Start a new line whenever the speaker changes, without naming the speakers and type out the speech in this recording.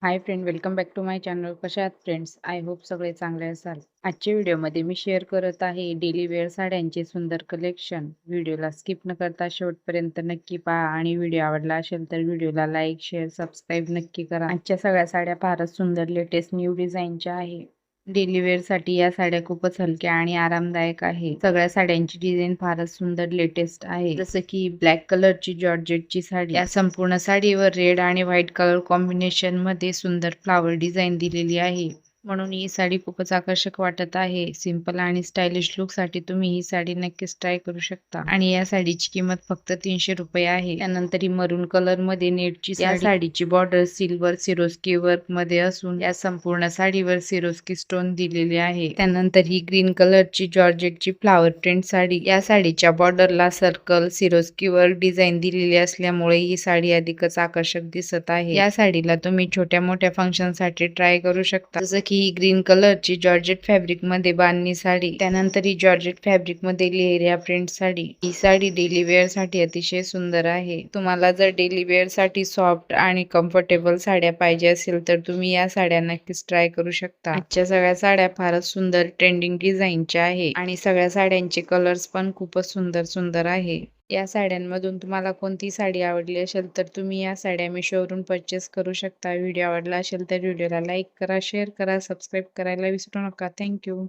High friend, welcome back to my channel. कशा आहात friends? I hope सगळे चांगले असाल. आजच्या व्हिडिओमध्ये मी शेअर करत आहे डेली वेअर साड्यांचे सुंदर कलेक्शन. व्हिडिओला स्किप न करता शेवटपर्यंत नक्की पहा आणि व्हिडिओ आवडला असेल तर व्हिडिओला लाईक, शेअर, सबस्क्राईब नक्की करा. आजच्या सगळ्या साड्या फारच सुंदर लेटेस्ट न्यू डिझाईनच्या आहे. डेली वेअर साठी या साड्या खूपच हलक्या आणि आरामदायक आहे. सगळ्या साड्यांची डिझाईन फारच सुंदर लेटेस्ट आहे. जसं की ब्लॅक कलरची जॉर्जेटची साडी. या संपूर्ण साडीवर रेड आणि व्हाईट कलर कॉम्बिनेशन मध्ये सुंदर फ्लावर डिझाईन दिलेली आहे. म्हणून ही साडी खूपच आकर्षक वाटत आहे. सिंपल आणि स्टायलिश लुक साठी तुम्ही ही साडी नक्कीच ट्राय करू शकता. आणि या साडीची किंमत फक्त 300 रुपये आहे. त्यानंतर ही मरून कलर मध्ये नेटची या साडीची बॉर्डर सिल्वर सिरोस्की वर्क मध्ये असून या संपूर्ण साडीवर सिरोस्की स्टोन दिलेले आहे. त्यानंतर ही ग्रीन कलरची जॉर्जेटची फ्लावर प्रिंट साडी. या साडीच्या बॉर्डरला सर्कल सिरोस्की वर्क डिझाईन दिलेली असल्यामुळे ही साडी अधिकच आकर्षक दिसत आहे. या साडीला तुम्ही छोट्या मोठ्या फंक्शन साठी ट्राय करू शकता. जसं की ही ग्रीन कलरची जॉर्जेट फॅब्रिक मध्ये बांधणी साडी. त्यानंतर ही जॉर्जेट फॅब्रिक मध्ये लेहरिया प्रिंट साडी. ही साडी डेली वेअर साठी अतिशय सुंदर आहे. तुम्हाला जर डेली वेअर साठी सॉफ्ट आणि कम्फर्टेबल साड्या पाहिजे असेल तर तुम्ही या साड्या नक्कीच ट्राय करू शकता. आजच्या सगळ्या साड्या फारच सुंदर ट्रेंडिंग डिझाईनच्या आहे आणि सगळ्या साड्यांचे कलर्स पण खूपच सुंदर सुंदर आहे. या साड्यांमधून तुम्हाला कोणती साडी आवडली असेल तर तुम्ही या साड्या मीशोवरून परचेस करू शकता. व्हिडिओ आवडला असेल तर व्हिडिओला लाईक करा, शेअर करा, सबस्क्राईब करायला विसरू नका. थँक्यू.